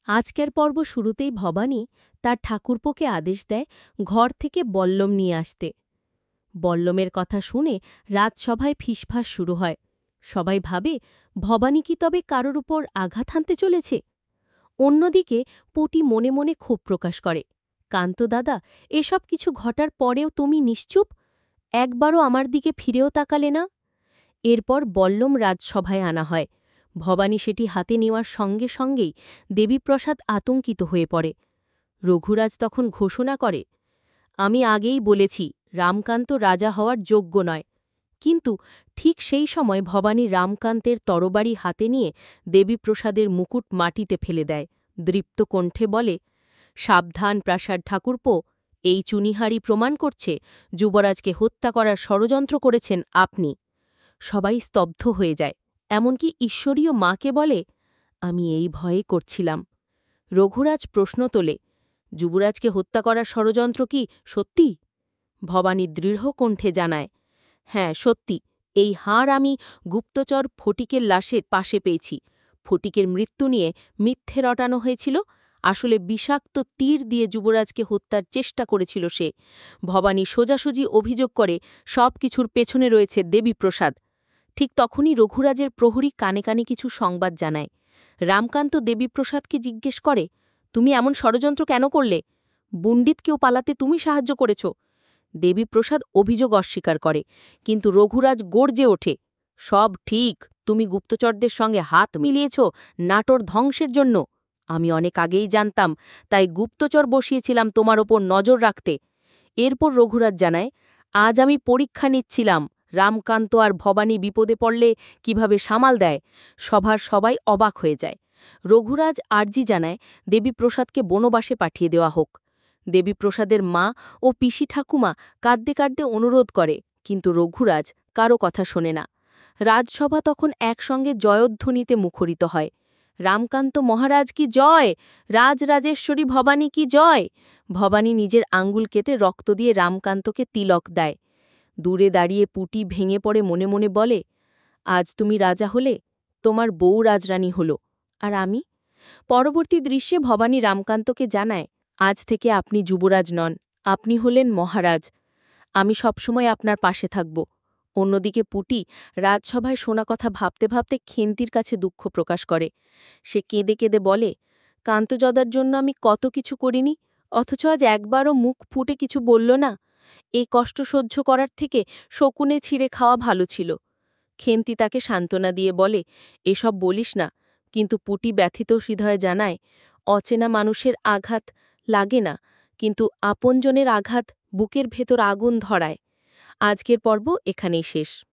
আজকের পর্ব শুরুতেই ভবানী তার ঠাকুরপোকে আদেশ দেয় ঘর থেকে বল্লম নিয়ে আসতে। বল্লমের কথা শুনে রাজসভায় ফিসফাস শুরু হয়। সবাই ভাবে ভবানী কি তবে কারোর উপর আঘাত হানতে চলেছে। অন্যদিকে পটি মনে মনে ক্ষোভ প্রকাশ করে, কান্ত দাদা, এসব কিছু ঘটার পরেও তুমি নিশ্চুপ, একবারও আমার দিকে ফিরেও তাকালে না। এরপর বল্লম রাজসভায় আনা হয়। ভবানী সেটি হাতে নেওয়ার সঙ্গে সঙ্গেই দেবীপ্রসাদ আতঙ্কিত হয়ে পড়ে। রঘুরাজ তখন ঘোষণা করে, আমি আগেই বলেছি রামকান্ত রাজা হওয়ার যোগ্য নয়। কিন্তু ঠিক সেই সময় ভবানী রামকান্তের তরবারি হাতে নিয়ে দেবীপ্রসাদের মুকুট মাটিতে ফেলে দেয়, দৃপ্ত কণ্ঠে বলে, সাবধান প্রাসাদ ঠাকুরপো, এই চুনিহারি প্রমাণ করছে যুবরাজকে হত্যা করার ষড়যন্ত্র করেছেন আপনি। সবাই স্তব্ধ হয়ে যায়, এমনকি ঈশ্বরীয় মাকে বলে, আমি এই ভয়ে করছিলাম। রঘুরাজ প্রশ্ন তোলে, যুবরাজকে হত্যা করার ষড়যন্ত্র কি সত্যি? ভবানী দৃঢ় কণ্ঠে জানায়, হ্যাঁ সত্যি, এই হাড় আমি গুপ্তচর ফটিকের লাশের পাশে পেয়েছি। ফটিকের মৃত্যু নিয়ে মিথ্যে রটানো হয়েছিল, আসলে বিষাক্ত তীর দিয়ে যুবরাজকে হত্যার চেষ্টা করেছিল সে। ভবানী সোজাসুজি অভিযোগ করে সব কিছুর পেছনে রয়েছে দেবীপ্রসাদ। ঠিক তখনই রঘুরাজের প্রহরী কানে কানে কিছু সংবাদ জানায়। রামকান্ত দেবীপ্রসাদকে জিজ্ঞেস করে, তুমি এমন ষড়যন্ত্র কেন করলে? বুণ্ডিতকেও পালাতে তুমি সাহায্য করেছ। দেবীপ্রসাদ অভিযোগ অস্বীকার করে, কিন্তু রঘুরাজ গর্জে ওঠে, সব ঠিক, তুমি গুপ্তচরদের সঙ্গে হাত মিলিয়েছ নাটোর ধ্বংসের জন্য। আমি অনেক আগেই জানতাম, তাই গুপ্তচর বসিয়েছিলাম তোমার ওপর নজর রাখতে। এরপর রঘুরাজ জানায়, আজ আমি পরীক্ষা নিচ্ছিলাম রামকান্ত আর ভবানী বিপদে পড়লে কিভাবে সামাল দেয়। সভার সবাই অবাক হয়ে যায়। রঘুরাজ আর্জি জানায় দেবীপ্রসাদকে বনবাসে পাঠিয়ে দেওয়া হোক। দেবীপ্রসাদের মা ও পিসি ঠাকুমা কাঁদতে কাঁদতে অনুরোধ করে, কিন্তু রঘুরাজ কারো কথা শোনে না। রাজসভা তখন একসঙ্গে জয়ধ্বনিতে মুখরিত হয়, রামকান্ত মহারাজ কি জয়, রাজরাজেশ্বরী ভবানী কি জয়। ভবানী নিজের আঙ্গুল কেটে রক্ত দিয়ে রামকান্তকে তিলক দেয়। দূরে দাঁড়িয়ে পুটি ভেঙে পড়ে মনে মনে বলে, আজ তুমি রাজা হলে, তোমার বউ রাজরানী হল, আর আমি। পরবর্তী দৃশ্যে ভবানী রামকান্তকে জানায়, আজ থেকে আপনি যুবরাজ নন, আপনি হলেন মহারাজ। আমি সবসময় আপনার পাশে থাকব। অন্যদিকে পুটি রাজসভায় শোনা কথা ভাবতে ভাবতে খেন্তির কাছে দুঃখ প্রকাশ করে। সে কেঁদে কেঁদে বলে, কান্তজদার জন্য আমি কত কিছু করিনি, অথচ আজ একবারও মুখ ফুটে কিছু বলল না। এই কষ্ট সহ্য করার থেকে শকুনে ছিঁড়ে খাওয়া ভালো ছিল। খেন্তি তাকে সান্ত্বনা দিয়ে বলে, এসব বলিস না, কিন্তু পুটি ব্যথিত হৃদয়ে জানায়, অচেনা মানুষের আঘাত লাগে না, কিন্তু আপনজনের আঘাত বুকের ভেতর আগুন ধরায়। আজকের পর্ব এখানেই শেষ।